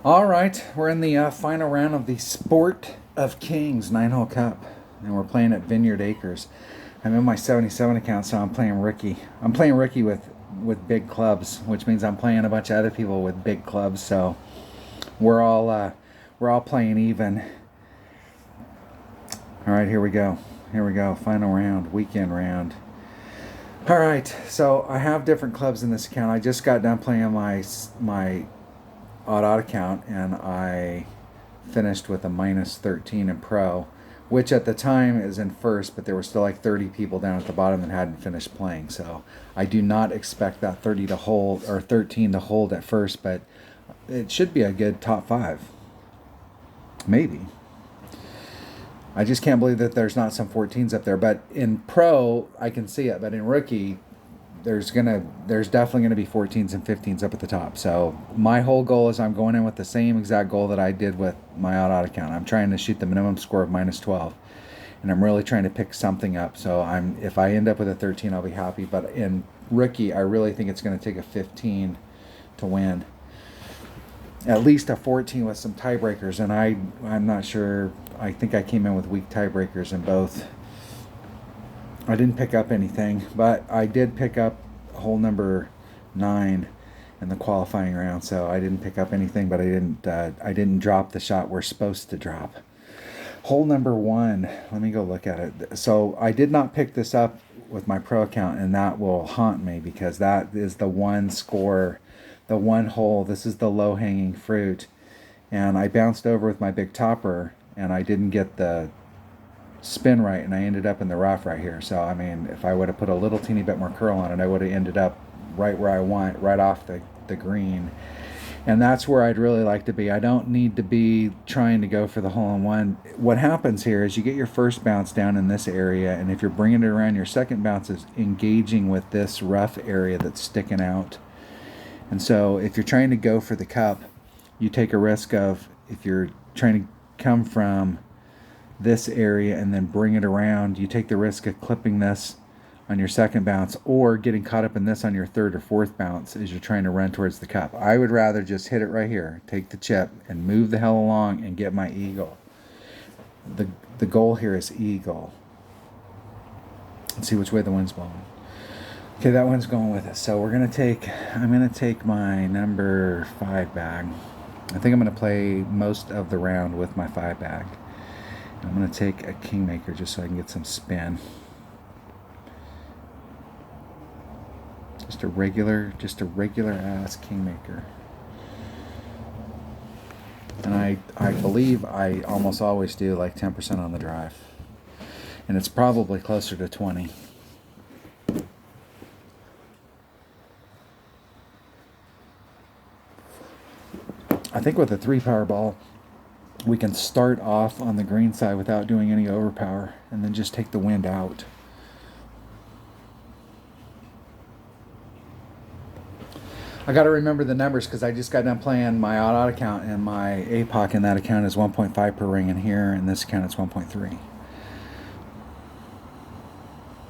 All right, we're in the final round of the Sport of Kings 9-hole Cup, and we're playing at Vineyard Acres. I'm in my 77 account, so I'm playing rookie. I'm playing rookie with big clubs, which means I'm playing a bunch of other people with big clubs. So we're all playing even. All right, here we go. Here we go. Final round, weekend round. All right, so I have different clubs in this account. I just got done playing my odd account, and I finished with a minus 13 in pro, which at the time is in first, but there were still like 30 people down at the bottom that hadn't finished playing. So I do not expect that 30 to hold or 13 to hold at first, but it should be a good top five. Maybe. I just can't believe that there's not some 14s up there. But in pro, I can see it. But in rookie, there's definitely gonna be 14s and 15s up at the top. So my whole goal is I'm going in with the same exact goal that I did with my odd account. I'm trying to shoot the minimum score of minus 12, and I'm really trying to pick something up. So if I end up with a 13, I'll be happy. But in rookie, I really think it's going to take a 15 to win. At least a 14 with some tiebreakers, and I'm not sure. I think I came in with weak tiebreakers in both. I didn't pick up anything, but I did pick up hole number 9 in the qualifying round. So I didn't pick up anything, but I didn't drop the shot we're supposed to drop. Hole number 1. Let me go look at it. So I did not pick this up with my pro account, and that will haunt me because that is the one score, the one hole. This is the low hanging fruit, and I bounced over with my big topper, and I didn't get the spin right, and I ended up in the rough right here. So I mean, if I would have put a little teeny bit more curl on it, I would have ended up right where I want, right off the green. And that's where I'd really like to be. I don't need to be trying to go for the hole-in-one. What happens here is you get your first bounce down in this area, and if you're bringing it around, your second bounce is engaging with this rough area that's sticking out. And so if you're trying to go for the cup, you take a risk of, if you're trying to come from this area and then bring it around, you take the risk of clipping this on your second bounce or getting caught up in this on your third or fourth bounce as you're trying to run towards the cup. I would rather just hit it right here, take the chip, and move the hell along and get my eagle. The goal here is eagle. Let's see which way the wind's blowing. Okay, that one's going with us. So I'm gonna take my number 5 bag. I think I'm gonna play most of the round with my 5 bag. I'm going to take a kingmaker just so I can get some spin. Just a regular ass kingmaker. And I believe I almost always do like 10% on the drive. And it's probably closer to 20. I think with a 3 power ball, we can start off on the green side without doing any overpower and then just take the wind out. I got to remember the numbers because I just got done playing my odd account, and my APOC in that account is 1.5 per ring, and here in this account it's 1.3.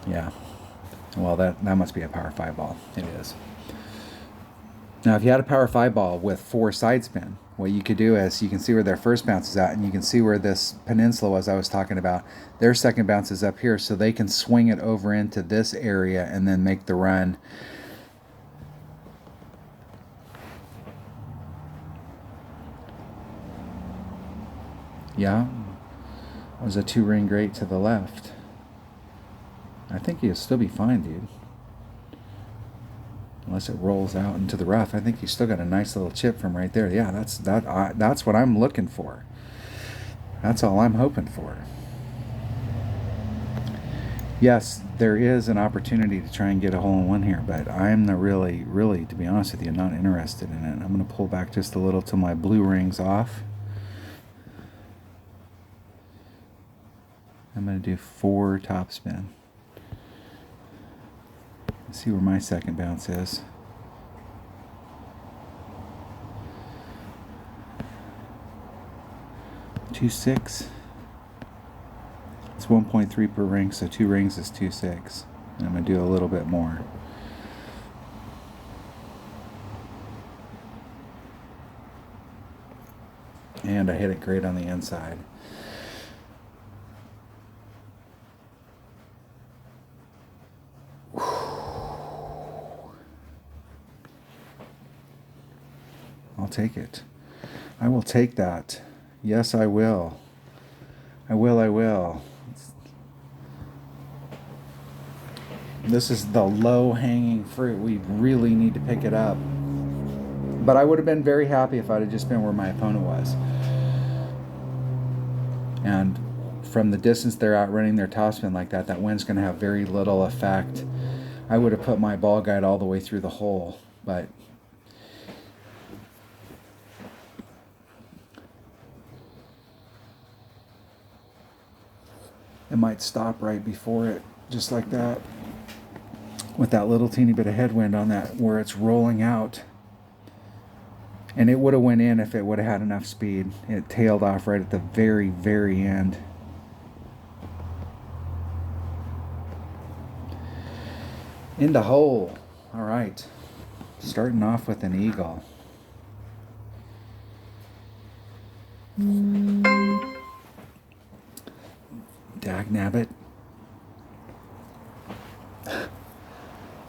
Yeah. Well, that must be a power 5 ball. It is. Now, if you had a power 5 ball with 4 side spin, what you could do is you can see where their first bounce is at, and you can see where this peninsula was I was talking about. Their second bounce is up here, so they can swing it over into this area and then make the run. Yeah, that was a 2-ring great to the left. I think he'll still be fine, dude. Unless it rolls out into the rough. I think you still got a nice little chip from right there. Yeah, that's what I'm looking for. That's all I'm hoping for. Yes, there is an opportunity to try and get a hole-in-one here, but I'm not really, to be honest with you, not interested in it. I'm going to pull back just a little till my blue ring's off. I'm going to do 4 topspin. See where my second bounce is. Two six. It's 1.3 per ring, so 2 rings is 2.6. And I'm going to do a little bit more. And I hit it great on the inside. I'll take it. I will take that. Yes, I will. I will. This is the low-hanging fruit. We really need to pick it up. But I would have been very happy if I'd have just been where my opponent was. And from the distance they're out running their topspin like that, that wind's going to have very little effect. I would have put my ball guide all the way through the hole, but it might stop right before it, just like that, with that little teeny bit of headwind on that where it's rolling out. And it would have went in if it would have had enough speed. It tailed off right at the very, very end. Into hole. All right. Starting off with an eagle. Dagnabbit.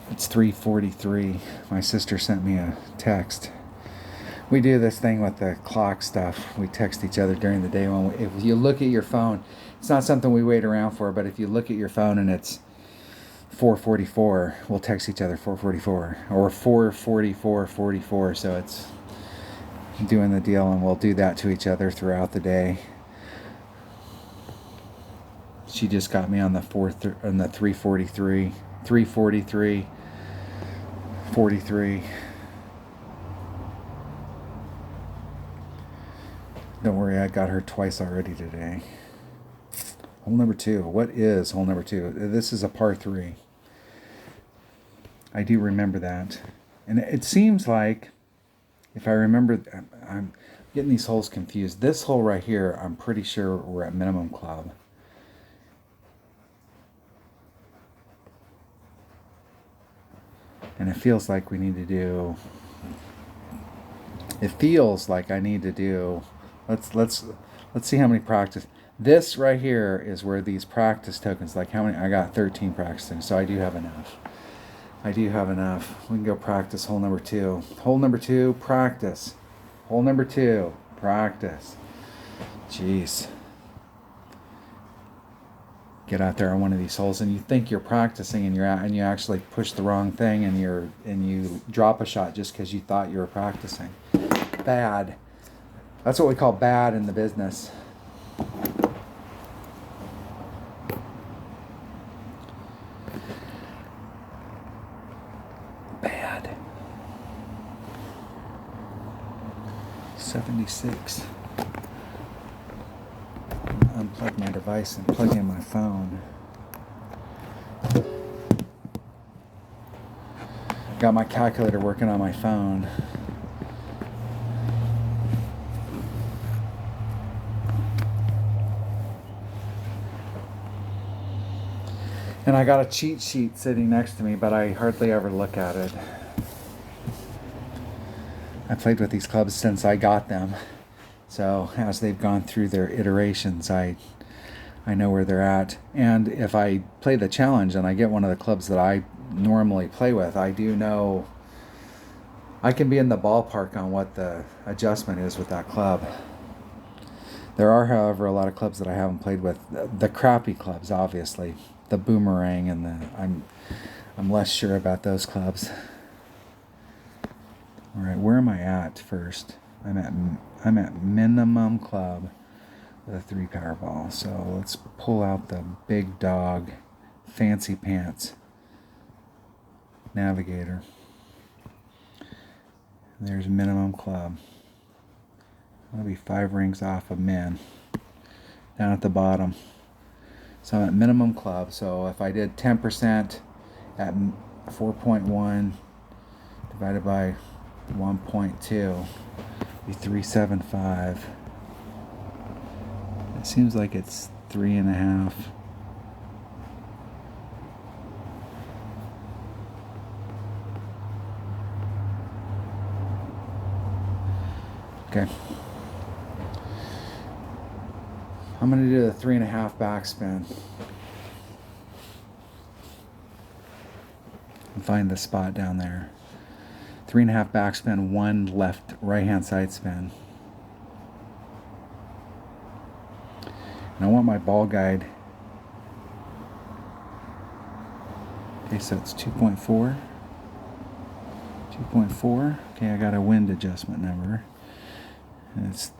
It's 3:43. My sister sent me a text. We do this thing with the clock stuff. We text each other during the day. If you look at your phone, it's not something we wait around for, but if you look at your phone and it's 4:44, we'll text each other 4:44 or 4:44:44. So it's doing the deal, and we'll do that to each other throughout the day. She just got me on the 3:43, 3:43:43. Don't worry, I got her twice already today. Hole number 2. What is hole number 2? This is a par 3. I do remember that. And it seems like, if I remember, I'm getting these holes confused. This hole right here, I'm pretty sure we're at minimum club. And it feels like we need to do... It feels like I need to do... Let's see how many practice. This right here is where these practice tokens, like how many? I got 13 practicing, so I do have enough. We can go practice hole number 2. Hole number 2, practice. Hole number 2, practice. Jeez. Get out there on one of these holes and you think you're practicing and you actually push the wrong thing and you drop a shot just because you thought you were practicing. Bad. That's what we call bad in the business. Bad. 76. Unplug my device and plug in my phone. Got my calculator working on my phone. And I got a cheat sheet sitting next to me, but I hardly ever look at it. I played with these clubs since I got them. So as they've gone through their iterations, I know where they're at. And if I play the challenge and I get one of the clubs that I normally play with, I do know I can be in the ballpark on what the adjustment is with that club. There are, however, a lot of clubs that I haven't played with. The crappy clubs, obviously. The boomerang and I'm less sure about those clubs. All right, where am I at first? I'm at minimum club with a 3 Powerball. So let's pull out the big dog, fancy pants navigator. There's minimum club. That'll be 5 rings off of min down at the bottom. So I'm at minimum club. So if I did 10% at 4.1 divided by 1.2, be 375. It seems like it's 3.5. Okay. I'm going to do the 3.5 backspin. And find the spot down there. 3.5 backspin, 1 left right hand side spin. And I want my ball guide. Okay, so it's 2.4. 2.4. Okay, I got a wind adjustment number. And it's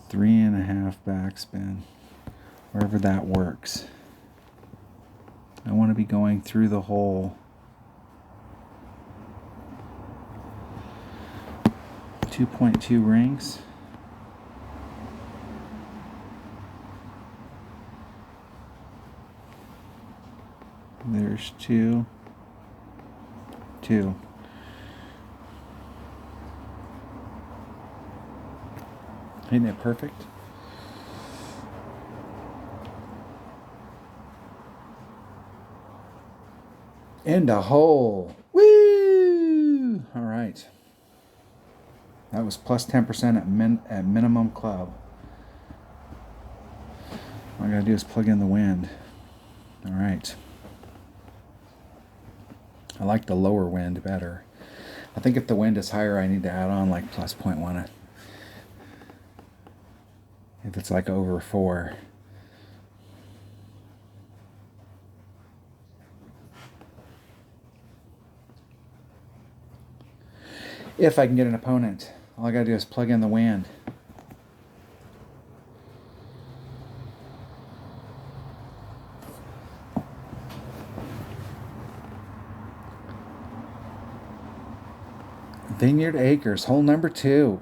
3.5 backspin. Wherever that works. I want to be going through the hole. 2.2 rings. There's 2. Isn't it perfect? In the hole. Woo! All right. That was plus 10% at minimum club. All I gotta do is plug in the wind. All right. I like the lower wind better. I think if the wind is higher, I need to add on like plus 0.1. If it's like over 4. If I can get an opponent, all I gotta do is plug in the wind. Vineyard Acres, hole number 2.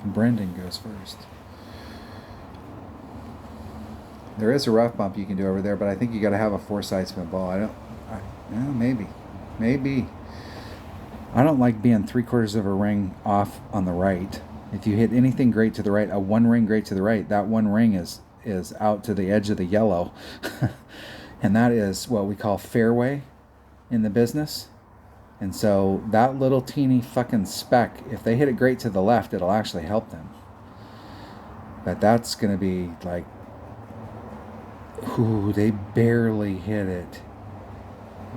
Brendan goes first. There is a rough bump you can do over there, but I think you got to have a 4-side spin ball. Maybe. I don't like being 3/4 of a ring off on the right. If you hit anything great to the right, a 1 ring great to the right, that 1 ring is out to the edge of the yellow. And that is what we call fairway in the business. And so that little teeny fucking speck, if they hit it great to the left, it'll actually help them. But that's going to be like, ooh, they barely hit it.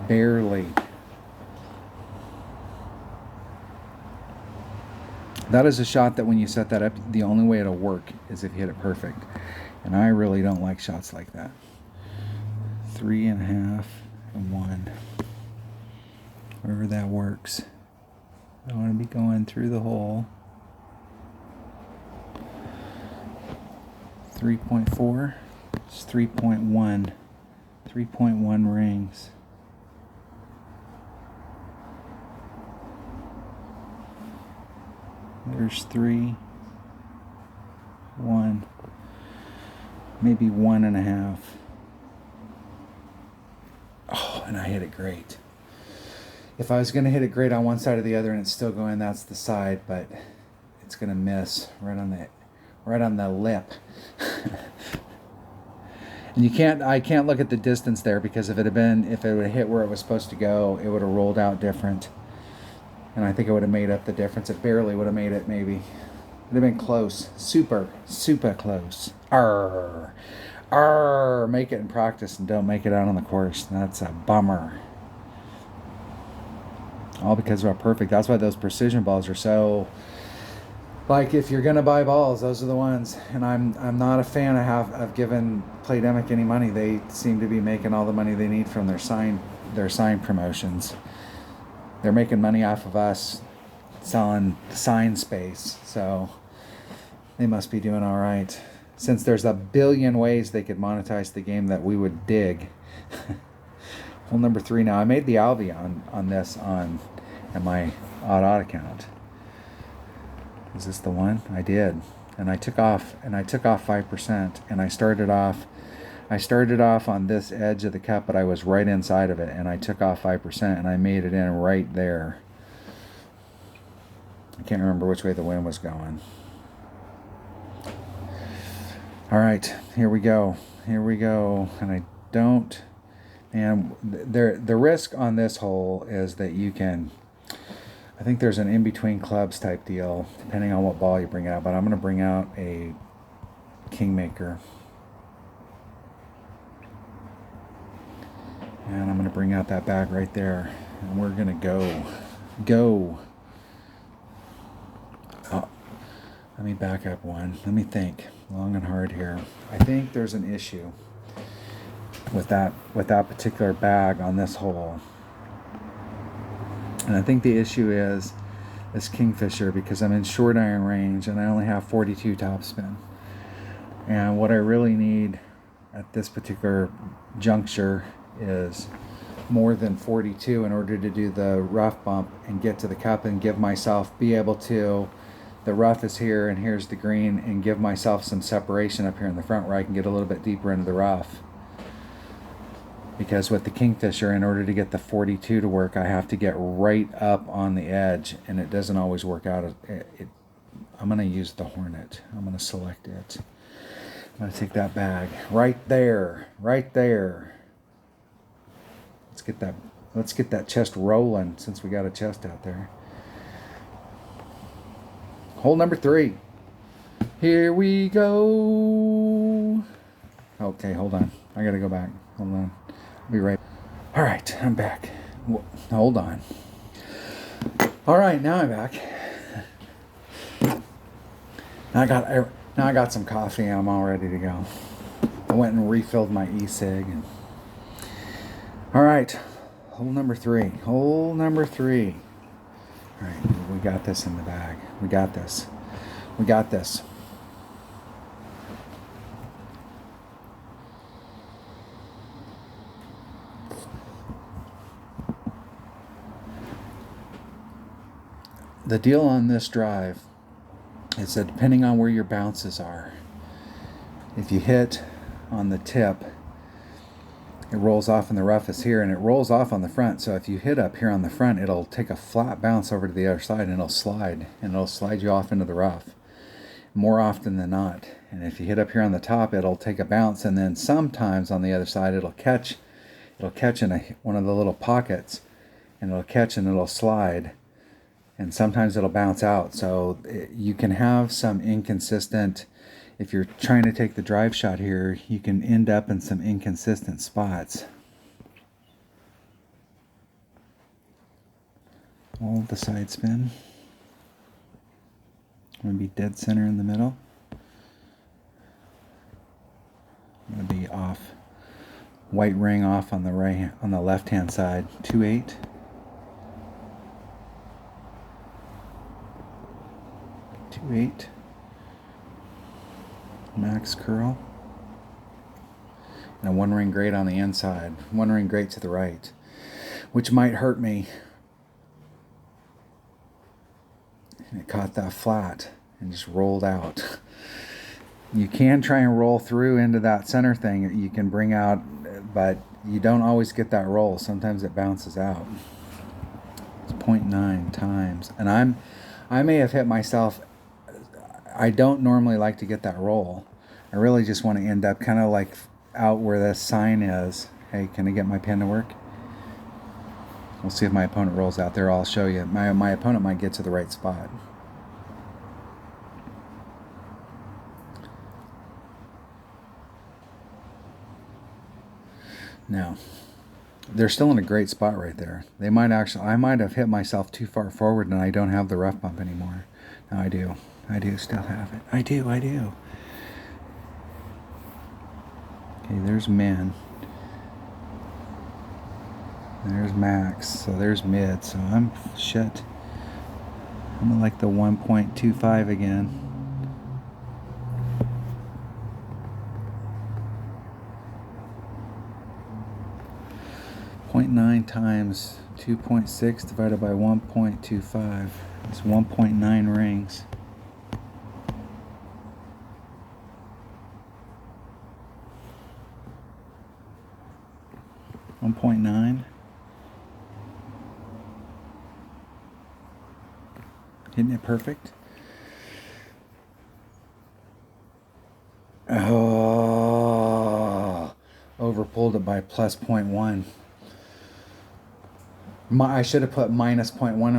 Barely. That is a shot that when you set that up, the only way it'll work is if you hit it perfect. And I really don't like shots like that. 3.5 and 1. Wherever that works. I want to be going through the hole. 3.4. It's 3.1. 3.1 rings. There's 3. 1. Maybe 1.5. Oh, and I hit it great. If I was going to hit it great on one side or the other and it's still going, that's the side, but it's going to miss right on the lip. And I can't look at the distance there, because if it would have hit where it was supposed to go, it would have rolled out different. And I think it would have made up the difference. It barely would have made it, maybe. It would have been close. Super close. Arr. Make it in practice and don't make it out on the course. That's a bummer. All because of our perfect. That's why those precision balls are so... Like, if you're going to buy balls, those are the ones. And I'm not a fan of giving Playdemic any money. They seem to be making all the money they need from their sign promotions. They're making money off of us selling sign space. So they must be doing all right. Since there's a billion ways they could monetize the game that we would dig. Hole number 3 now. I made the Albi on this on my odd account. Is this the one? I did. And I took off 5%, and I started off on this edge of the cup, but I was right inside of it, and I took off 5%, and I made it in right there. I can't remember which way the wind was going. All right, here we go. And I don't... And the risk on this hole is that you can... I think there's an in-between clubs type deal, depending on what ball you bring out. But I'm going to bring out a Kingmaker. And I'm going to bring out that bag right there. And we're going to go. Oh, let me back up one. Let me think long and hard here. I think there's an issue with that particular bag on this hole. And I think the issue is this Kingfisher, because I'm in short iron range and I only have 42 topspin. And what I really need at this particular juncture is more than 42 in order to do the rough bump and get to the cup and be able to, the rough is here and here's the green, and give myself some separation up here in the front where I can get a little bit deeper into the rough. Because with the Kingfisher, in order to get the 42 to work, I have to get right up on the edge, and it doesn't always work out. I'm going to use the Hornet. I'm going to select it. I'm going to take that bag right there. Let's get that chest rolling, since we got a chest out there. Hole number 3. Here we go. Okay, hold on. I got to go back. Hold on. I'll be right. All right, I'm back. Hold on. All right, now I'm back. Now I got some coffee and I'm all ready to go. I went and refilled my e-cig. All right, hole number 3. All right, we got this in the bag. We got this. The deal on this drive is that depending on where your bounces are, if you hit on the tip, it rolls off in the roughest here, and it rolls off on the front. So if you hit up here on the front, it'll take a flat bounce over to the other side, and it'll slide you off into the rough more often than not. And if you hit up here on the top, it'll take a bounce, and then sometimes on the other side it'll catch in one of the little pockets, and it'll catch and it'll slide. And sometimes it'll bounce out. So you can have some inconsistent, if you're trying to take the drive shot here, you can end up in some inconsistent spots. All the side spin. I'm going to be dead center in the middle. I'm going to be off. White ring off on the left hand side. 2-8. 2-8. Max curl. And a 1 ring grate on the inside. 1 ring grate to the right, which might hurt me. And it caught that flat and just rolled out. You can try and roll through into that center thing. You can bring out, but you don't always get that roll. Sometimes it bounces out. It's 0.9 times. And I may have hit myself. I don't normally like to get that roll. I really just want to end up kind of like out where the sign is. Hey, can I get my pin to work? We'll see if my opponent rolls out there. I'll show you. My opponent might get to the right spot. Now, they're still in a great spot right there. I might have hit myself too far forward and I don't have the rough bump anymore. No, I do. I do still have it. I do. Okay, there's min. There's max. So there's mid. So I'm at like the 1.25 again. .9 times 2.6 divided by 1.25. It's 1.9 rings. 1.9. Hitting it perfect. Oh, overpulled it by plus 0.1. I should have put minus 0.1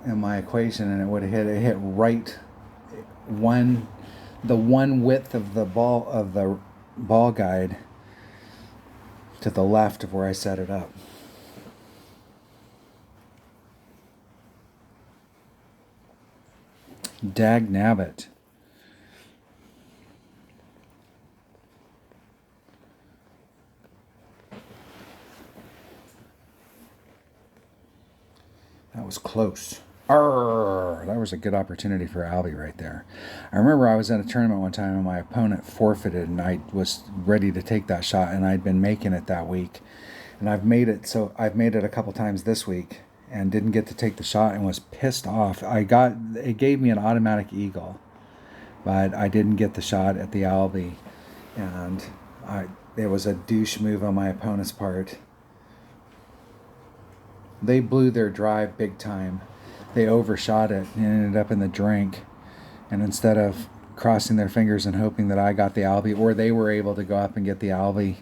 in my equation, and it would have hit right the one width of the ball guide to the left of where I set it up. Dag nabbit. That was close. Arrgh, that was a good opportunity for Albie right there. I remember I was in a tournament one time and my opponent forfeited and I was ready to take that shot and I'd been making it that week. And I've made it a couple times this week and didn't get to take the shot and was pissed off. It gave me an automatic eagle, but I didn't get the shot at the Albie, and it was a douche move on my opponent's part. They blew their drive big time. They overshot it and ended up in the drink. And instead of crossing their fingers and hoping that I got the Albie, or they were able to go up and get the Albie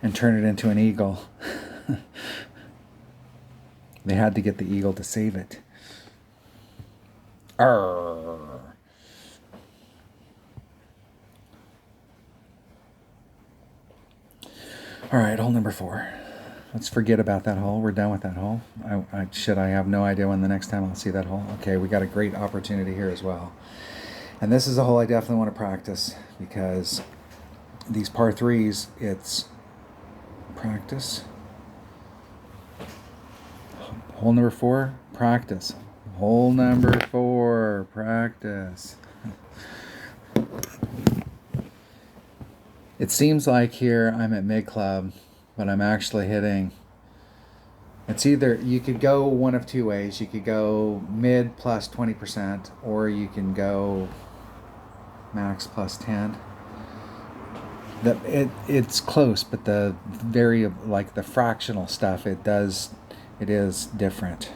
and turn it into an eagle, they had to get the eagle to save it. Arrgh. All right, hole number 4. Let's forget about that hole. We're done with that hole. I have no idea when the next time I'll see that hole. Okay, we got a great opportunity here as well. And this is a hole I definitely want to practice because these par 3s, it's practice. Hole number 4, practice. Hole number 4, practice. It seems like here I'm at mid club, but I'm actually hitting. It's either, you could go one of two ways. You could go mid plus 20%, or you can go max plus 10. It's close, but the the fractional stuff, it is different.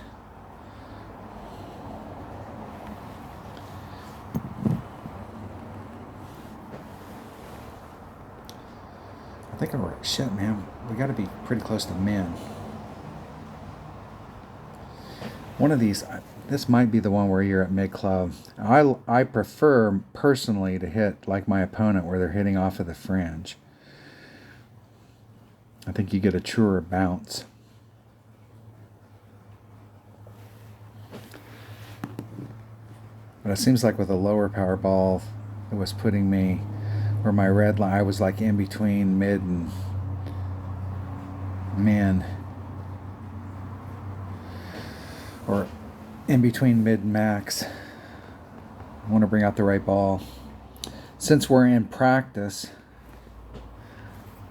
I think shit, man. We got to be pretty close to min. One of these, this might be the one where you're at mid club. I prefer personally to hit like my opponent where they're hitting off of the fringe. I think you get a truer bounce. But it seems like with a lower power ball, it was putting me where my red line, I was like in between mid and min. Or in between mid and max. I want to bring out the right ball. Since we're in practice,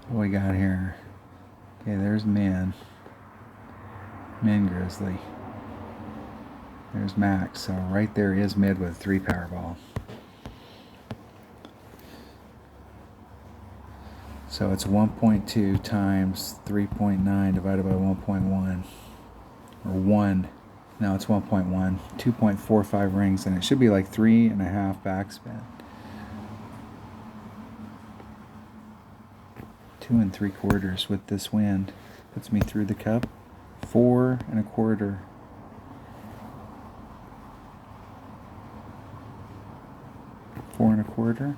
what we got here? Okay, there's min grizzly. There's max. So right there is mid with a 3 power ball. So it's 1.2 times 3.9 divided by 1.1, or 1. No, it's 1.1. 2.45 rings, and it should be like 3.5 backspin. 2 3/4 with this wind puts me through the cup. 4 1/4. Four and a quarter.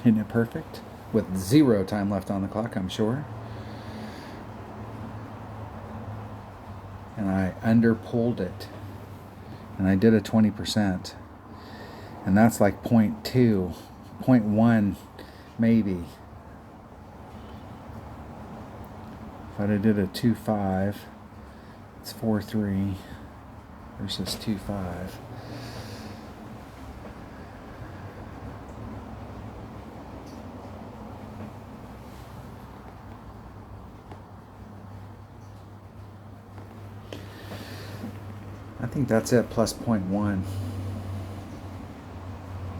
Hitting it perfect with 0 time left on the clock, I'm sure. And I under-pulled it. And I did a 20%. And that's like 0.2, 0.1 maybe. If I did a 2.5, it's 4.3 versus 2.5. I think that's it, plus 0.1.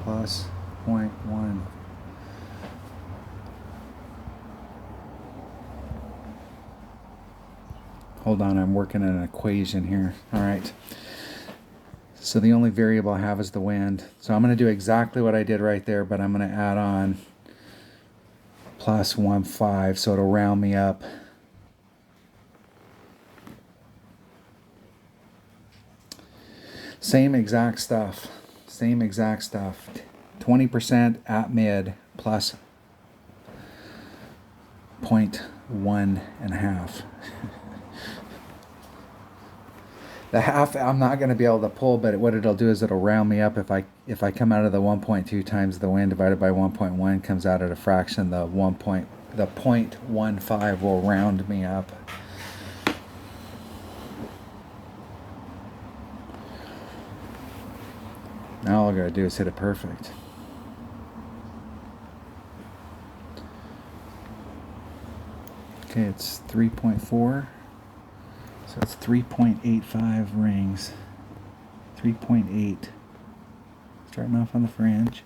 Plus 0.1. Hold on, I'm working an equation here. All right. So the only variable I have is the wind. So I'm going to do exactly what I did right there, but I'm going to add on plus 1.5, so it'll round me up. Same exact stuff. Same exact stuff. 20% at mid plus 0.1 and a half. The half I'm not going to be able to pull, but what it'll do is it'll round me up. If I come out of the 1.2 times the wind divided by 1.1 comes out at a fraction, the 0.15 will round me up. Now all I gotta do is hit it perfect. Okay, it's 3.4. So it's 3.85 rings. 3.8. Starting off on the fringe.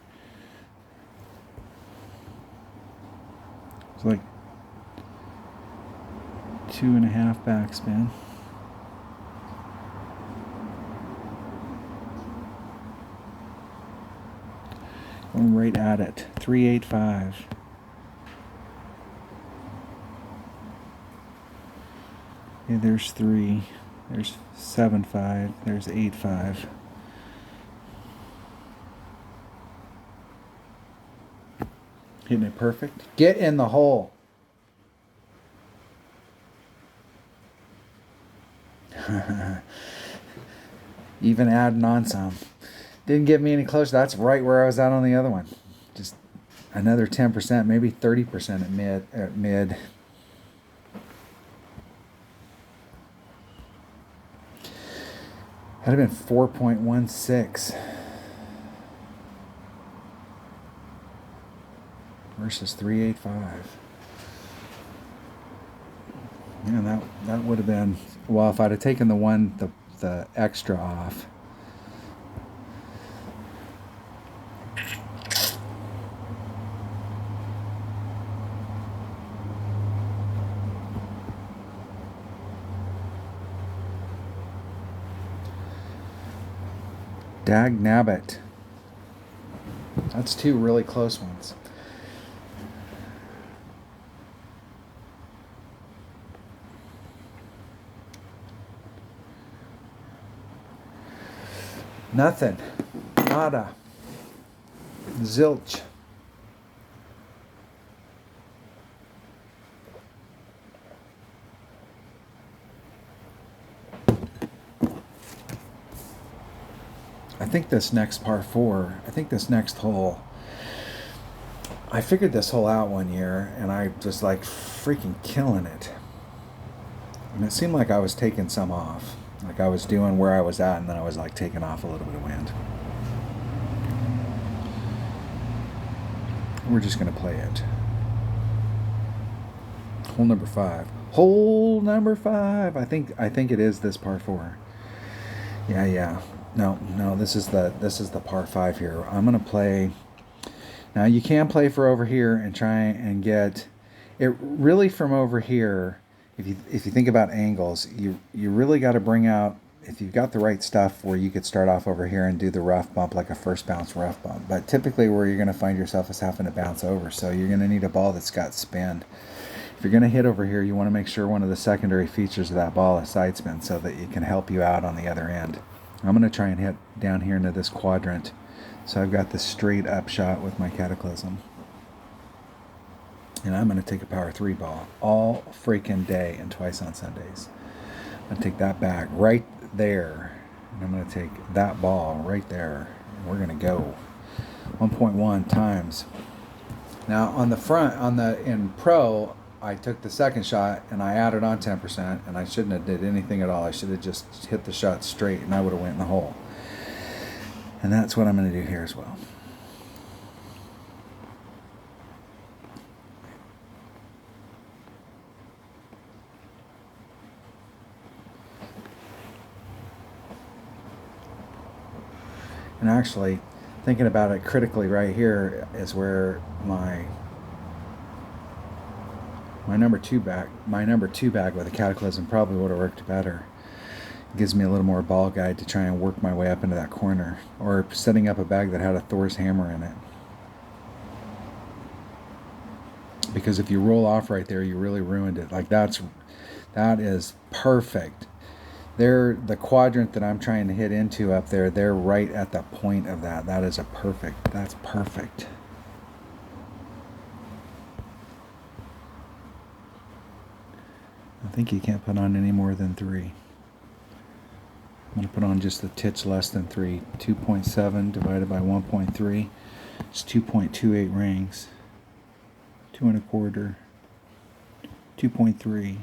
It's like 2.5 backspin. Going right at it. 385. Okay, there's 3. There's 7.5. There's 8.5. Hitting it perfect. Get in the hole. Even adding on some. Didn't get me any closer. That's right where I was at on the other one. Just another 10%, maybe 30% at mid. That'd have been 4.16 versus 385. Yeah, that would have been, well, if I'd have taken the extra off. Dag nabbit. That's two really close ones. Nothing. Nada. Zilch. I think this next par 4, I think this next hole, I figured this hole out one year and I was like freaking killing it. And it seemed like I was taking some off. Like I was doing where I was at and then I was like taking off a little bit of wind. We're just going to play it. Hole number 5. Hole number 5. I think it is this par 4. Yeah. No, this is the par 5 here. I'm going to play. Now you can play for over here and try and get it really from over here. If you think about angles, you really got to bring out, if you've got the right stuff, where you could start off over here and do the rough bump like a first bounce rough bump. But typically where you're going to find yourself is having to bounce over. So you're going to need a ball that's got spin. If you're going to hit over here, you want to make sure one of the secondary features of that ball is side spin so that it can help you out on the other end. I'm going to try and hit down here into this quadrant. So I've got this straight up shot with my Cataclysm. And I'm going to take a power 3 ball all freaking day and twice on Sundays. I'm going to take that back right there. And I'm going to take that ball right there. And we're going to go 1.1 times. Now on the front, in pro, I took the second shot and I added on 10%, and I shouldn't have did anything at all. I should have just hit the shot straight and I would have went in the hole. And that's what I'm going to do here as well. And actually, thinking about it critically, right here is where my number two bag with a Cataclysm probably would have worked better. It gives me a little more ball guide to try and work my way up into that corner, or setting up a bag that had a Thor's hammer in it. Because if you roll off right there, you really ruined it. Like that is perfect They're the quadrant that I'm trying to hit into up there. They're right at the point of that. That is a perfect. That's perfect. I think you can't put on any more than 3. I'm going to put on just a titch less than 3. 2.7 divided by 1.3 is 2.28 rings. 2 1/4. 2.3.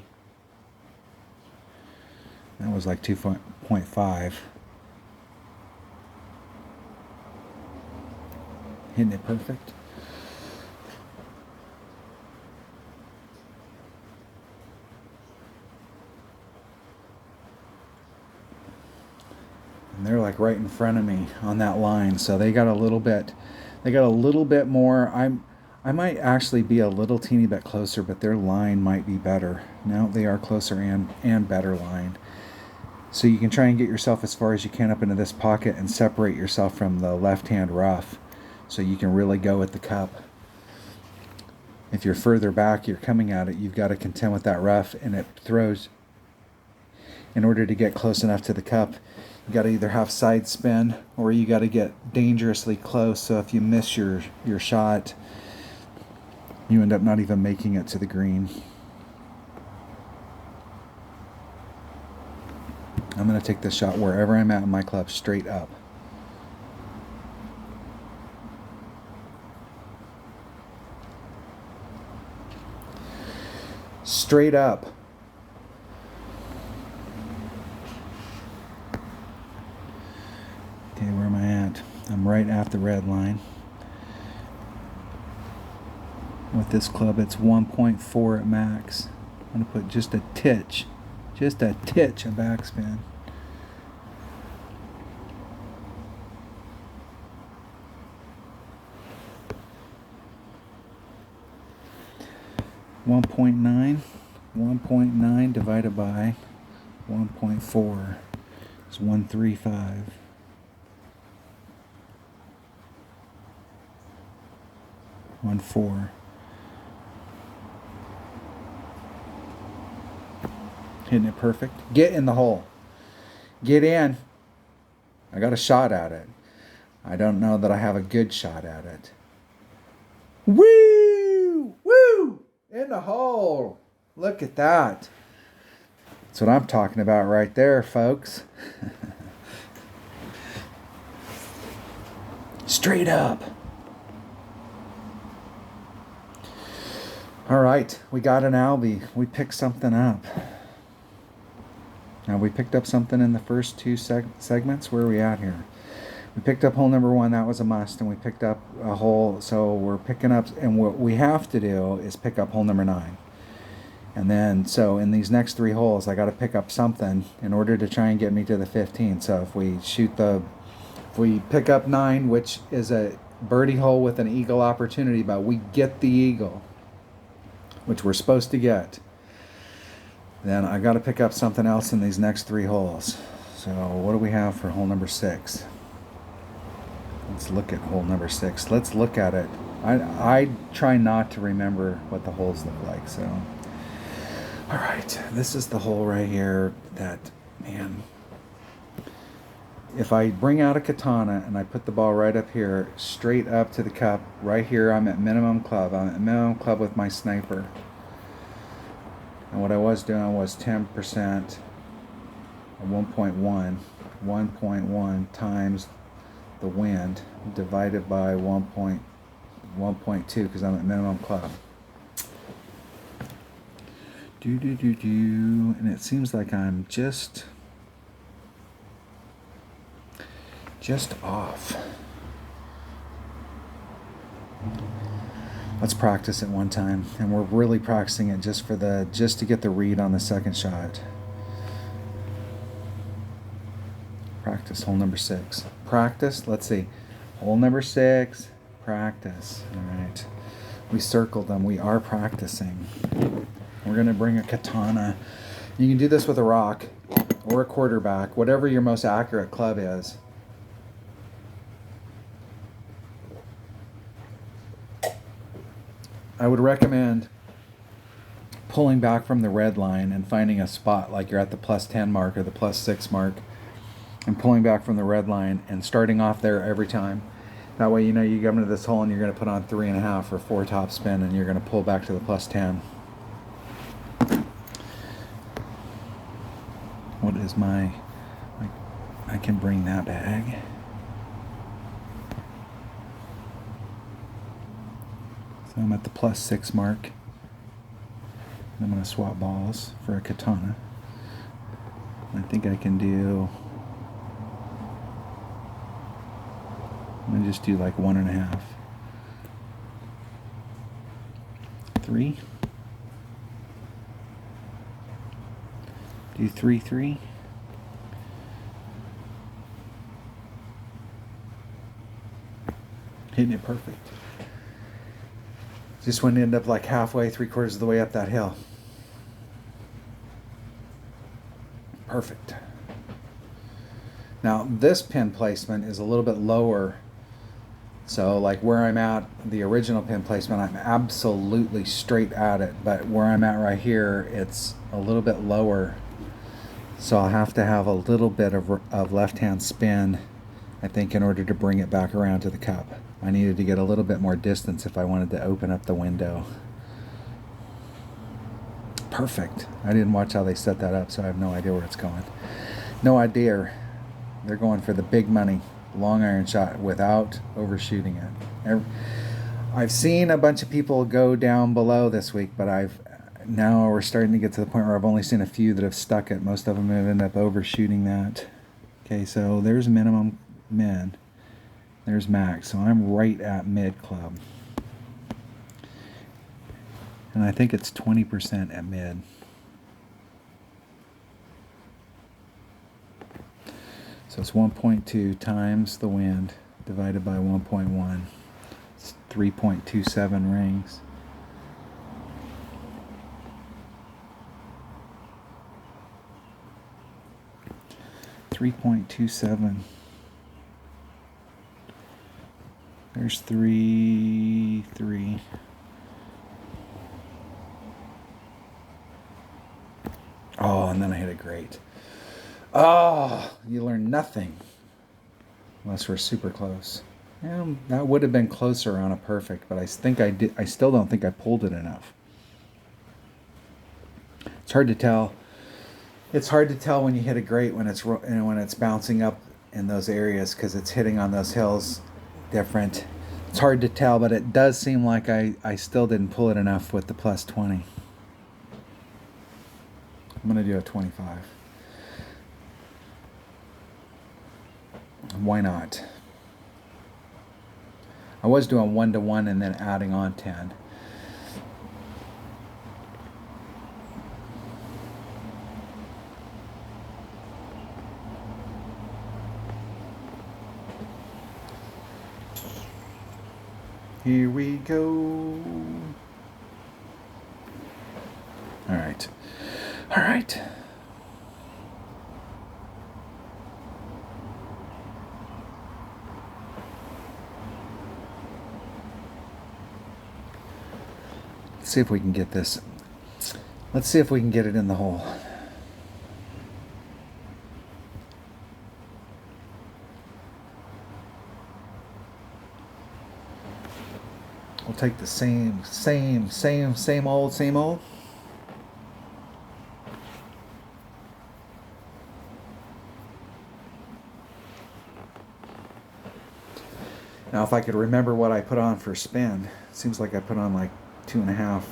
That was like 2.5. Hitting it perfect. And they're like right in front of me on that line, so they got a little bit more. I might actually be a little teeny bit closer, but their line might be better. Now they are closer and better line. So you can try and get yourself as far as you can up into this pocket and separate yourself from the left-hand rough so you can really go with the cup. If you're further back, you're coming at it, you've got to contend with that rough, and it throws. In order to get close enough to the cup, you got to either have side spin or you got to get dangerously close. So if you miss your shot, you end up not even making it to the green. I'm going to take this shot wherever I'm at in my club, straight up. Straight up. Okay, where am I at? I'm right at the red line. With this club, it's 1.4 at max. I'm going to put just a titch of backspin. One point nine divided by 1.4 is 135. One four. Hitting it perfect. Get in the hole. Get in. I got a shot at it. I don't know that I have a good shot at it. Woo! Woo! In the hole. Look at that. That's what I'm talking about right there, folks. Straight up. All right, we got an Albie. We picked something up. Now, we picked up something in the first 2 segments. Where are we at here? We picked up hole number 1. That was a must. And we picked up a hole. So we're picking up. And what we have to do is pick up hole number 9. And then, so in these next 3 holes, I got to pick up something in order to try and get me to the 15. So if we pick up 9, which is a birdie hole with an eagle opportunity, but we get the eagle, which we're supposed to get, then I got to pick up something else in these next 3 holes. So what do we have for hole number 6? Let's look at hole number 6. Let's look at it. I try not to remember what the holes look like. So, all right, this is the hole right here that, man, if I bring out a katana and I put the ball right up here, straight up to the cup, right here, I'm at minimum club. I'm at minimum club with my sniper. And what I was doing was 10% of 1.1 times the wind divided by 1.2 because I'm at minimum club. And it seems like I'm just off. Let's practice it one time, and we're really practicing it just to get the read on the second shot. Practice hole number 6. Practice. Let's see. Hole number 6. Practice. All right. We circled them. We are practicing. We're going to bring a katana. You can do this with a rock or a quarterback, whatever your most accurate club is. I would recommend pulling back from the red line and finding a spot like you're at the +10 mark or the +6 mark, and pulling back from the red line and starting off there every time. That way, you know, you come into this hole and you're going to put on 3.5 or 4 top spin, and you're going to pull back to the +10. What is my... I can bring that bag. So I'm at the +6 mark. I'm going to swap balls for a katana. I think I can do... I'm going to just do like 1.5. 3. Do 3, 3. Hitting it perfect. Just went to end up like halfway, 3/4 of the way up that hill. Perfect. Now this pin placement is a little bit lower. So like where I'm at, the original pin placement, I'm absolutely straight at it. But where I'm at right here, it's a little bit lower. So I'll have to have a little bit of left-hand spin, I think, in order to bring it back around to the cup. I needed to get a little bit more distance if I wanted to open up the window. Perfect. I didn't watch how they set that up, so I have no idea where it's going. No idea. They're going for the big money long iron shot without overshooting it. I've seen a bunch of people go down below this week, but now we're starting to get to the point where I've only seen a few that have stuck it. Most of them have ended up overshooting that. Okay, so there's minimum mid. There's max. So I'm right at mid club. And I think it's 20% at mid. So it's 1.2 times the wind divided by 1.1. It's 3.27 rings. .27. There's 3, 3. Oh, and then I hit it great. Oh, you learn nothing unless we're super close. Yeah, that would have been closer on a perfect, but I think I did. I still don't think I pulled it enough. It's hard to tell. It's hard to tell when you hit a great when it's bouncing up in those areas because it's hitting on those hills different. It's hard to tell, but it does seem like I still didn't pull it enough with the +20. I'm going to do a 25. Why not? I was doing 1-to-1 and then adding on 10. Here we go. All right. All right. Let's see if we can get this. Let's see if we can get it in the hole. We'll take the same old. Now, if I could remember what I put on for spin, it seems like I put on like 2.5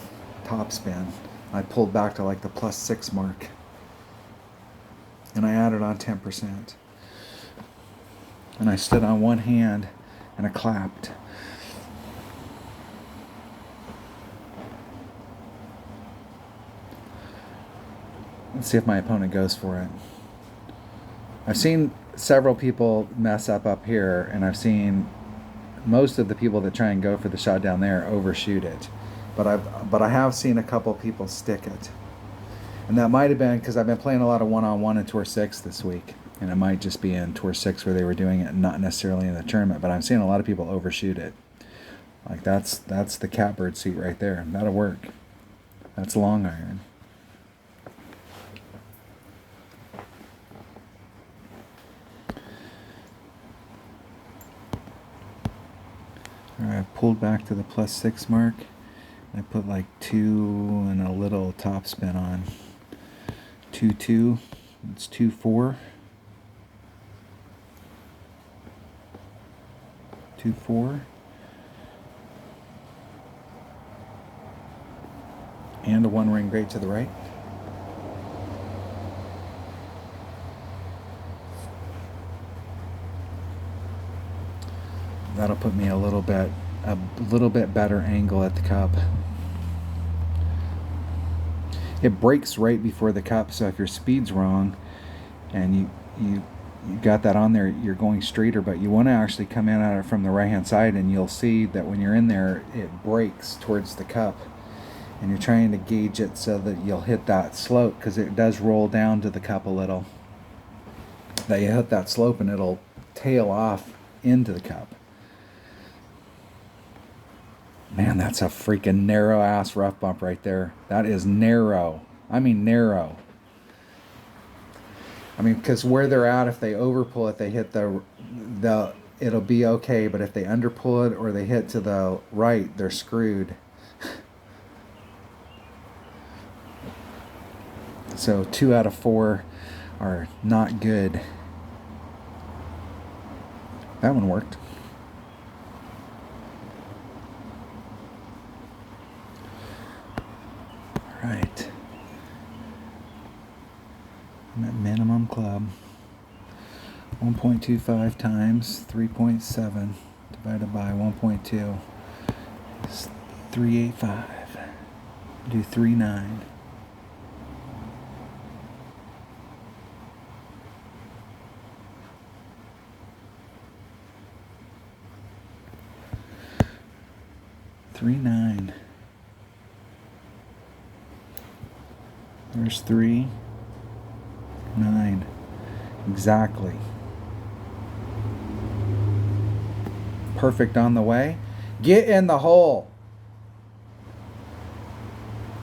top spin. I pulled back to like the +6 mark. And I added on 10%. And I stood on one hand and I clapped. Let's see if my opponent goes for it. I've seen several people mess up here, and I've seen most of the people that try and go for the shot down there overshoot it. But I have seen a couple people stick it. And that might have been because I've been playing a lot of one-on-one in Tour 6 this week. And it might just be in Tour 6 where they were doing it, not necessarily in the tournament. But I'm seeing a lot of people overshoot it. Like that's the catbird seat right there. That'll work. That's long iron. Alright, I've pulled back to the +6 mark. I put like 2 and a little top spin on. 2 2. It's 2 4. 2 4. And a 1 ring grate to the right. That'll put me a little bit better angle at the cup. It breaks right before the cup, so if your speed's wrong and you got that on there, you're going straighter, but you want to actually come in at it from the right hand side, and you'll see that when you're in there it breaks towards the cup, and you're trying to gauge it so that you'll hit that slope, because it does roll down to the cup a little, that you hit that slope and it'll tail off into the cup. Man, that's a freaking narrow ass rough bump right there. That is narrow. I mean narrow. I mean, because where they're at, if they overpull it, they hit the it'll be okay, but if they underpull it or they hit to the right, they're screwed. So 2 out of 4 are not good. That one worked. Right. I'm at minimum club. 1.25 times 3.7 divided by 1.2 is 385. Do 3.9. There's 3.9. Exactly. Perfect on the way. Get in the hole.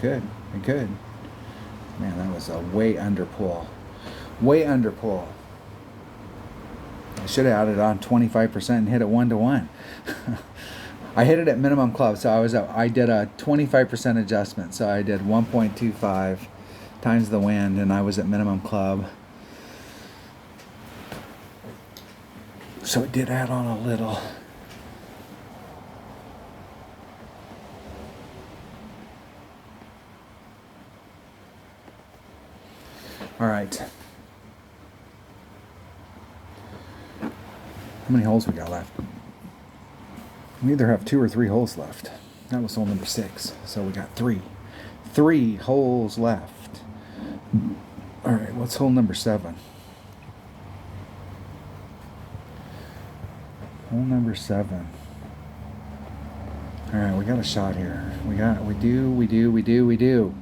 Good. Good. Man, that was a way under pull. Way under pull. I should have added on 25% and hit it 1-to-1. I hit it at minimum club, so I did a 25% adjustment. So I did 1.25 times the wind, and I was at minimum club. So it did add on a little. All right. How many holes we got left? We either have 2 or 3 holes left. That was hole number 6. So we got 3. 3 holes left. All right, what's hole number 7? Hole number 7. All right, we got a shot here. We do.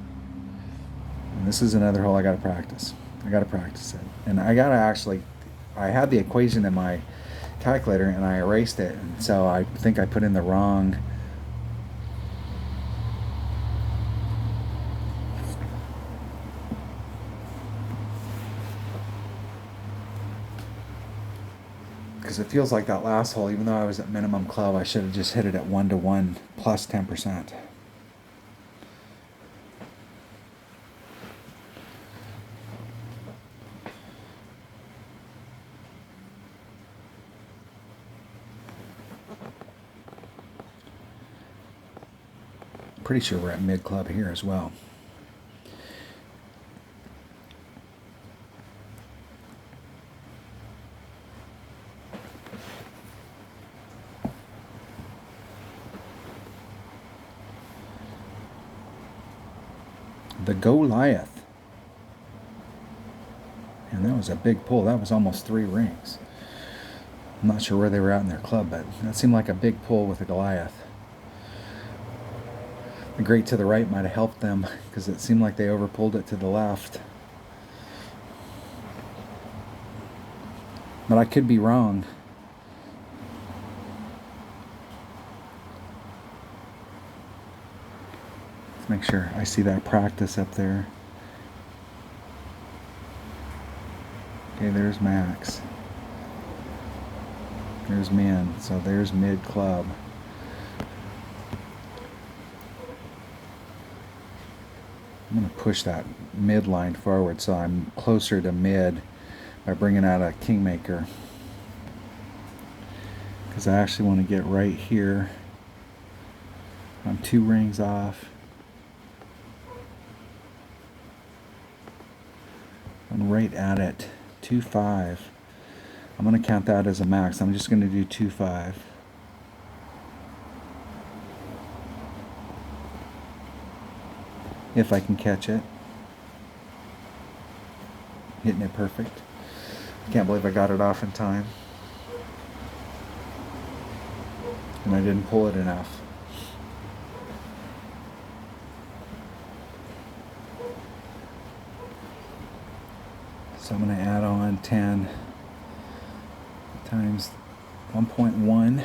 And this is another hole I got to practice. I got to practice it. And I had the equation in my calculator and I erased it. And so I think I put in the wrong. Because it feels like that last hole, even though I was at minimum club, I should have just hit it at 1-to-1 plus 10%. Pretty sure we're at mid club here as well. The Goliath. And that was a big pull. That was almost 3 rings. I'm not sure where they were at in their club, but that seemed like a big pull with the Goliath. The grate to the right might have helped them because it seemed like they overpulled it to the left. But I could be wrong. make sure I see that practice up there. Okay, there's max. There's min, so there's mid club. I'm going to push that mid line forward so I'm closer to mid by bringing out a kingmaker. Because I actually want to get right here. I'm 2 rings off. I'm right at it. 2-5. I'm going to count that as a max. I'm just going to do 2-5. If I can catch it. Hitting it perfect. Can't believe I got it off in time. And I didn't pull it enough. So I'm going to add on 10 times 1.1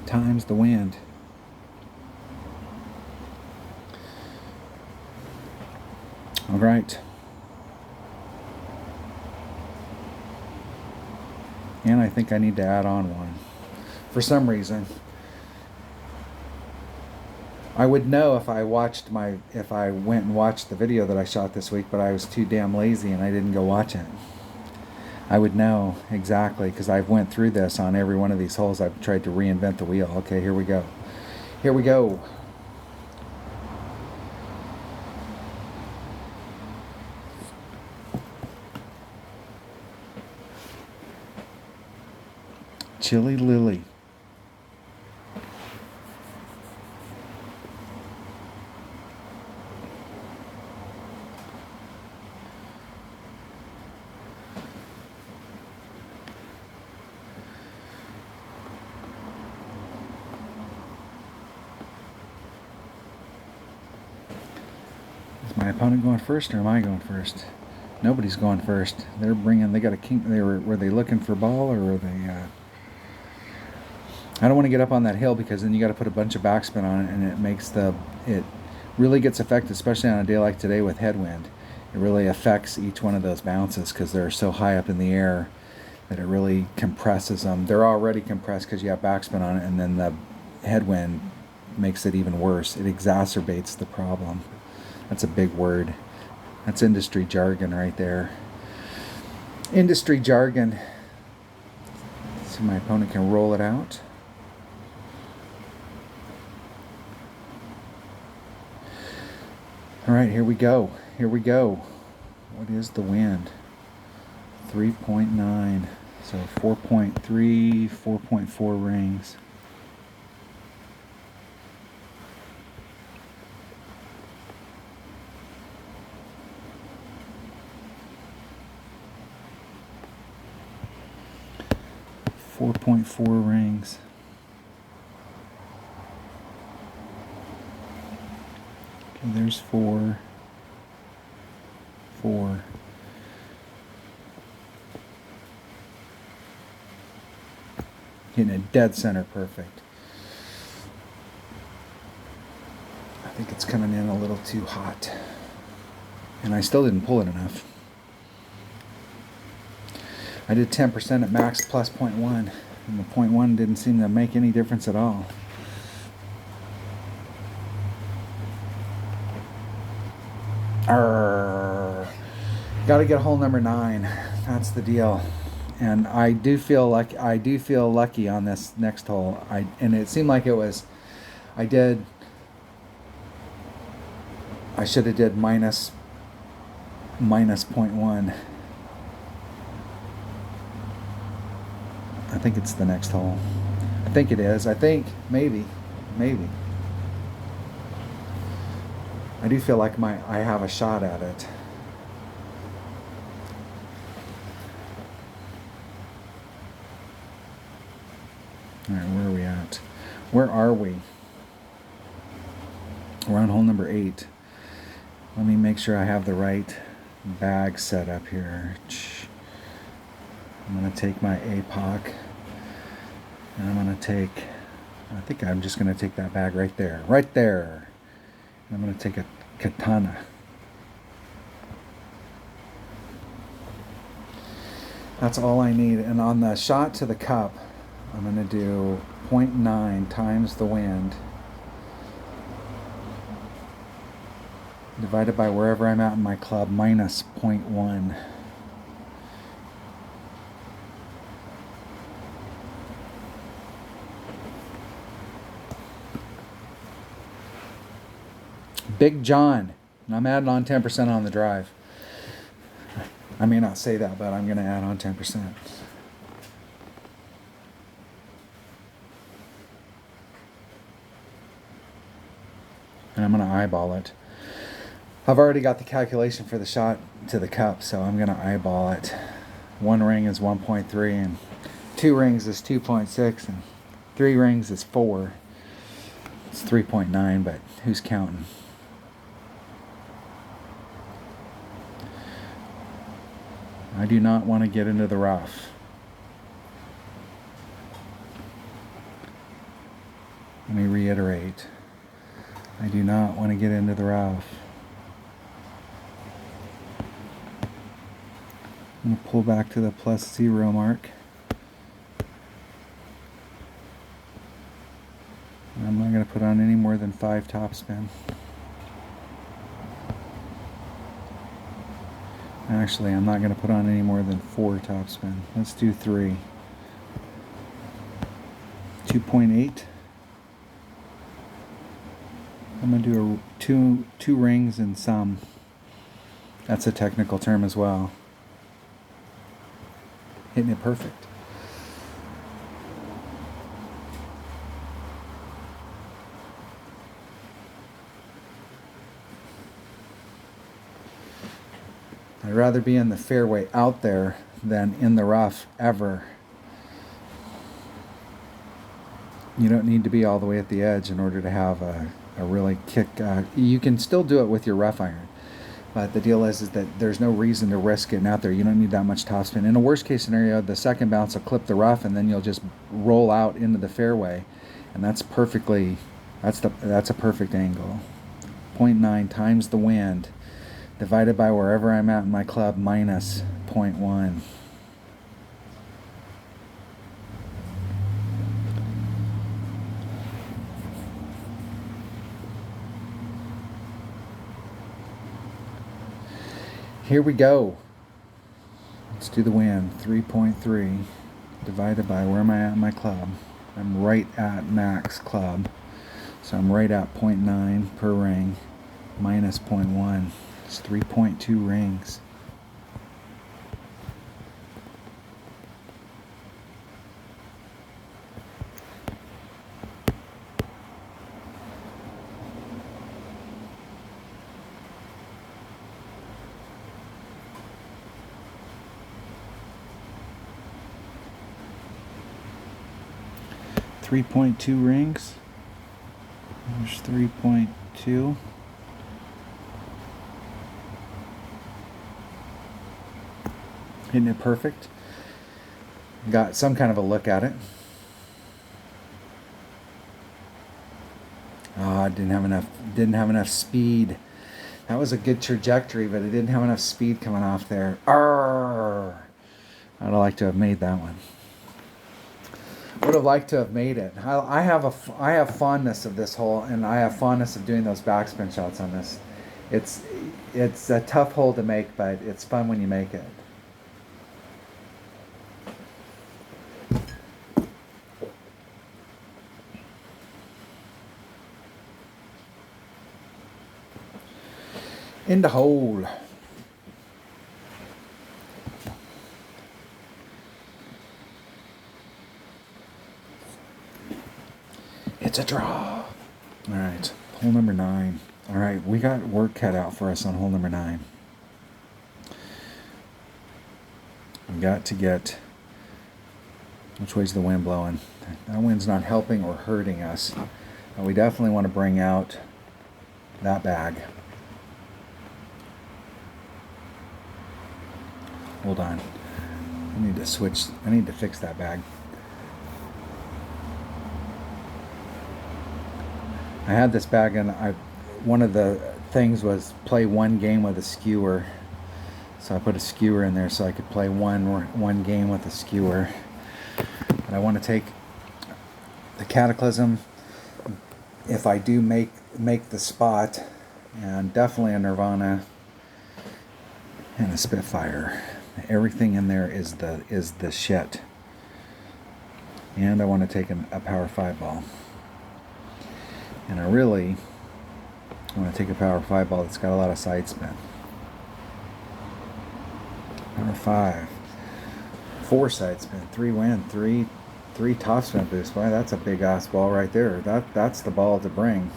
times the wind. All right. And I think I need to add on one. For some reason, I would know if I went and watched the video that I shot this week, but I was too damn lazy and I didn't go watch it. I would know exactly because I've went through this on every one of these holes. I've tried to reinvent the wheel. Okay, here we go. Here we go. Chili Lily. Is my opponent going first or am I going first? Nobody's going first. They got a king. Were they looking for ball or were they? I don't want to get up on that hill because then you got to put a bunch of backspin on it, and it really gets affected, especially on a day like today with headwind. It really affects each one of those bounces because they're so high up in the air that it really compresses them. They're already compressed because you have backspin on it, and then the headwind makes it even worse. It exacerbates the problem. That's a big word. That's industry jargon right there. Industry jargon. So my opponent can roll it out. All right, here we go. Here we go. What is the wind? 3.9. So 4.3, 4.4 rings. .4 rings. Okay, there's 4. Hitting it dead center perfect. I think it's coming in a little too hot. And I still didn't pull it enough. I did 10% at max plus 0.1, and the 0.1 didn't seem to make any difference at all. Got to get hole number 9. That's the deal. And I do feel lucky on this next hole. And it seemed like it was. I should have did minus 0.1. I think it's the next hole. I think it is. I think maybe. I do feel like I have a shot at it. All right, where are we at? Where are we? We're on hole number 8. Let me make sure I have the right bag set up here. I'm going to take my APOC, and I think I'm just going to take that bag right there. Right there. I'm going to take a katana. That's all I need. And on the shot to the cup, I'm going to do 0.9 times the wind divided by wherever I'm at in my club minus 0.1. Big John. And I'm adding on 10% on the drive. I may not say that, but I'm going to add on 10%. And I'm going to eyeball it. I've already got the calculation for the shot to the cup, so I'm going to eyeball it. 1 ring is 1.3, and 2 rings is 2.6, and 3 rings is 4. It's 3.9, but who's counting? I do not want to get into the rough. Let me reiterate. I do not want to get into the rough. I'm going to pull back to the +0 mark. I'm not going to put on any more than 5 topspin. Actually, I'm not going to put on any more than 4 topspin. Let's do 3. 2.8. I'm going to do two rings and some. That's a technical term as well. Hitting it perfect. I'd rather be in the fairway out there than in the rough ever. You don't need to be all the way at the edge in order to have a really kick. You can still do it with your rough iron. But the deal is that there's no reason to risk getting out there. You don't need that much topspin. In a worst case scenario, the second bounce will clip the rough, and then you'll just roll out into the fairway, and that's a perfect angle. 0.9 times the wind divided by wherever I'm at in my club minus 0.1. Here we go. Let's do the wind. 3.3 divided by where am I at in my club. I'm right at max club. So I'm right at 0.9 per ring minus 0.1. It's 3.2 rings. .2 rings. There's 3.2. Hitting it perfect. Got some kind of a look at it. Oh, it didn't have enough speed. That was a good trajectory, but it didn't have enough speed coming off there. Arrgh. I'd have liked to have made that one. Would have liked to have made it. I have fondness of this hole, and I have fondness of doing those backspin shots on this. It's a tough hole to make, but it's fun when you make it. In the hole. It's a draw. All right, hole number 9. All right, we got work cut out for us on hole number 9. We got to get, which way's the wind blowing? That wind's not helping or hurting us. We definitely want to bring out that bag. Hold on. I need to fix that bag. I had this bag and one of the things was play one game with a skewer. So I put a skewer in there so I could play one game with a skewer. But I want to take the Cataclysm, if I do make the spot, and definitely a Nirvana and a Spitfire. Everything in there is the shit. And I want to take a Power 5 ball. And I really want to take a Power 5 ball that's got a lot of side spin. Power 5. 4 side spin, 3 wind, 3 top spin boost. Boy, that's a big ass ball right there. That's the ball to bring.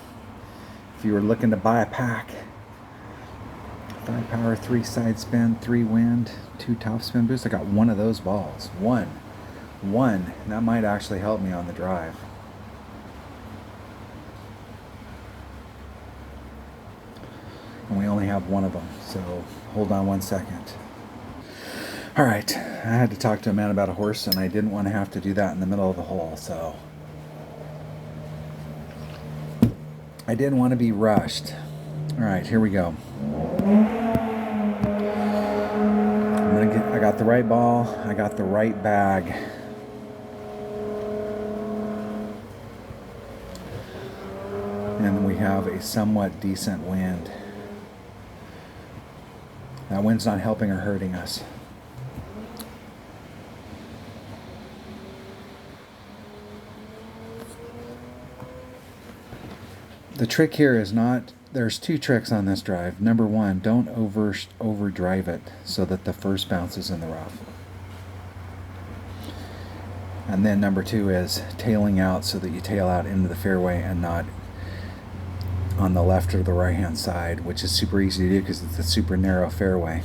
If you were looking to buy a pack. 5 power, 3 side spin, 3 wind, 2 top spin boost. I got one of those balls. One. That might actually help me on the drive. And we only have one of them, so hold on 1 second. All right, I had to talk to a man about a horse, and I didn't want to have to do that in the middle of the hole, so I didn't want to be rushed. All right, here we go. I got the right ball, I got the right bag. And we have a somewhat decent wind. That wind's not helping or hurting us. The trick here is not, there's 2 tricks on this drive. Number 1, don't overdrive it so that the first bounce is in the rough. And then number 2 is tailing out so that you tail out into the fairway and not on the left or the right hand side, which is super easy to do because it's a super narrow fairway.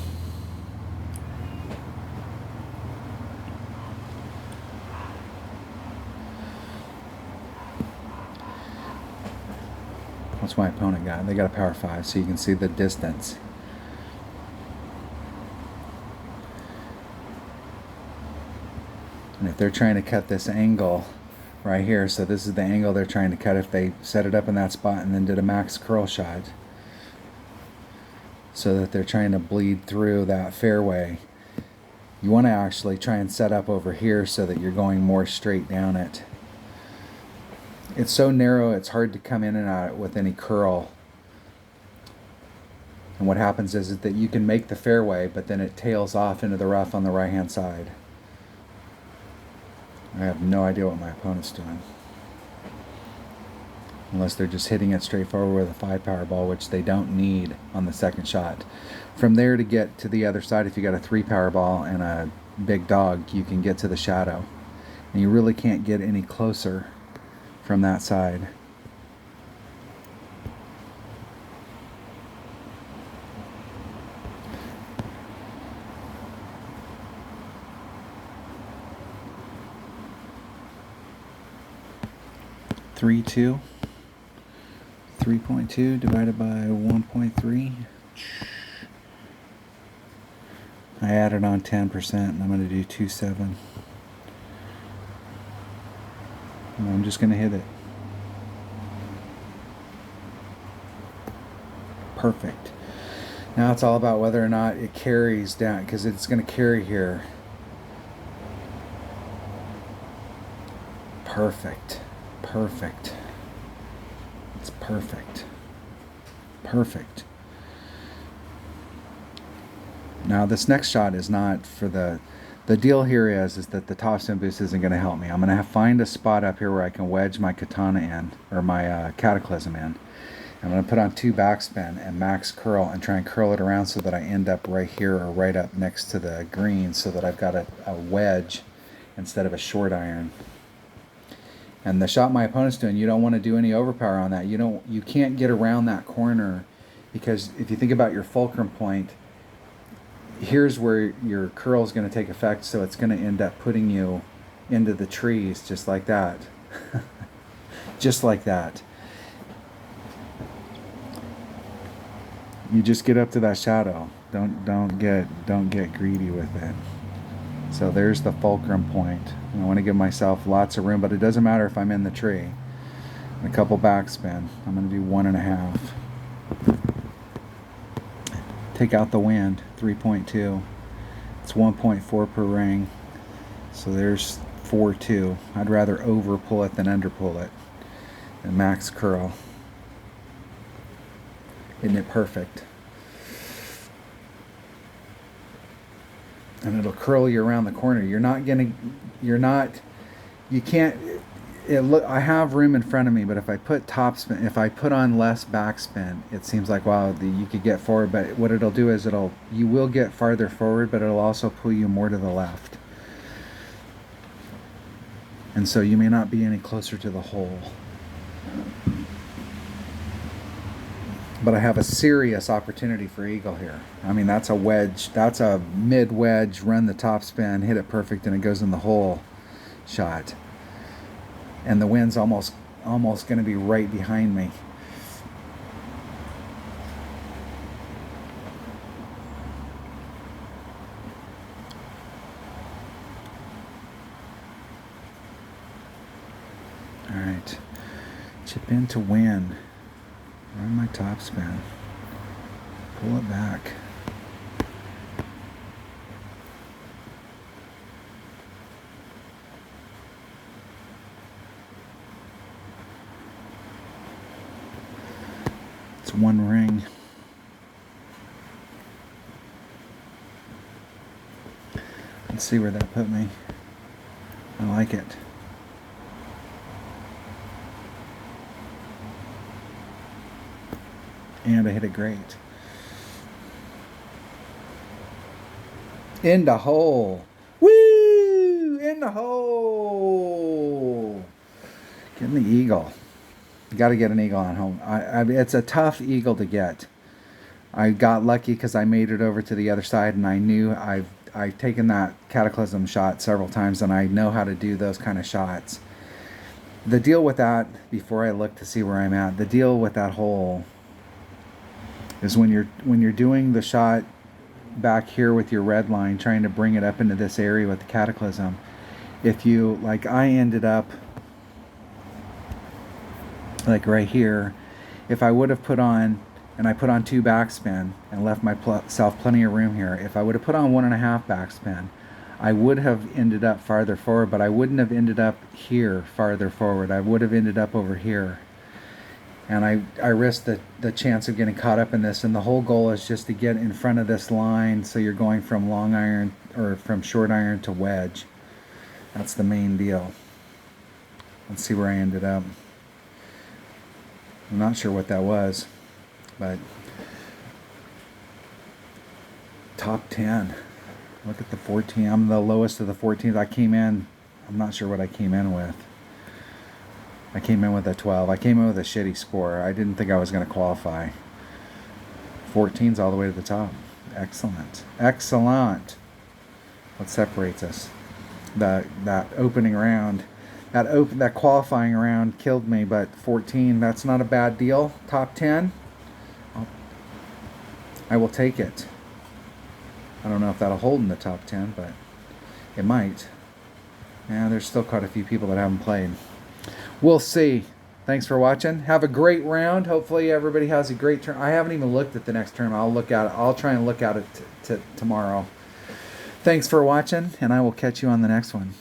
What's my opponent got? They got a Power 5, so you can see the distance. And if they're trying to cut this angle right here, so this is the angle they're trying to cut, if they set it up in that spot and then did a max curl shot, so that they're trying to bleed through that fairway, you want to actually try and set up over here so that you're going more straight down it. It's so narrow, it's hard to come in and out with any curl. And what happens is that you can make the fairway, but then it tails off into the rough on the right hand side. I have no idea what my opponent's doing. Unless they're just hitting it straight forward with a 5 power ball, which they don't need on the second shot. From there to get to the other side, if you got a 3 power ball and a big dog, you can get to the shadow. And you really can't get any closer from that side. Three, 2. 3.2 divided by 1.3. I added on 10%, and I'm going to do 2.7. And I'm just going to hit it. Perfect. Now it's all about whether or not it carries down, because it's going to carry here. Perfect. Perfect. It's perfect. Perfect. Now this next shot is not for the deal here is that the top spin boost isn't going to help me. I'm going to find a spot up here where I can wedge my katana in, or my Cataclysm in. I'm going to put on 2 backspin and max curl and try and curl it around so that I end up right here or right up next to the green, so that I've got a wedge instead of a short iron. And the shot my opponent's doing, you don't want to do any overpower on that. You can't get around that corner, because if you think about your fulcrum point, here's where your curl is going to take effect, so it's going to end up putting you into the trees just like that. Just like that. You just get up to that shadow. Don't get greedy with it. So there's the fulcrum point. I want to give myself lots of room, but it doesn't matter if I'm in the tree. And a couple backspin. I'm going to do 1.5. Take out the wind, 3.2. It's 1.4 per ring. So there's 4.2. I'd rather over pull it than under pull it. And max curl. Isn't it perfect? And it'll curl you around the corner. You can't, I have room in front of me, but if I put topspin, if I put on less backspin, it seems like, wow, you could get forward, but what it'll do is you will get farther forward, but it'll also pull you more to the left. And so you may not be any closer to the hole. But I have a serious opportunity for eagle here. I mean, that's a wedge. That's a mid wedge, run the topspin, hit it perfect, and it goes in the hole shot. And the wind's almost going to be right behind me. All right, chip in to win. Run my topspin. Pull it back. It's one ring. Let's see where that put me. I like it. And I hit it great. In the hole. Woo! In the hole. Getting the eagle. You got to get an eagle on home. It's a tough eagle to get. I got lucky because I made it over to the other side, and I knew I've taken that Cataclysm shot several times, and I know how to do those kind of shots. The deal with that, before I look to see where I'm at, the deal with that hole is when you're doing the shot back here with your red line, trying to bring it up into this area with the Cataclysm, if you, like I ended up like right here, if I would have put on, and I put on 2 backspin and left myself plenty of room here, if I would have put on 1.5 backspin, I would have ended up farther forward, but I wouldn't have ended up here farther forward. I would have ended up over here. And I risked the chance of getting caught up in this, and the whole goal is just to get in front of this line so you're going from long iron, or from short iron to wedge. That's the main deal. Let's see where I ended up. I'm not sure what that was, but top 10. Look at the 14. I'm the lowest of the 14s. I came in, I'm not sure what I came in with. I came in with a 12. I came in with a shitty score. I didn't think I was going to qualify. 14's all the way to the top. Excellent. Excellent. What separates us? That opening round, that qualifying round killed me, but 14, that's not a bad deal. Top 10, I will take it. I don't know if that'll hold in the top 10, but it might. Yeah, there's still quite a few people that haven't played. We'll see. Thanks for watching. Have a great round. Hopefully everybody has a great turn. I haven't even looked at the next term. I'll look at it. I'll try and look at it tomorrow. Thanks for watching, and I will catch you on the next one.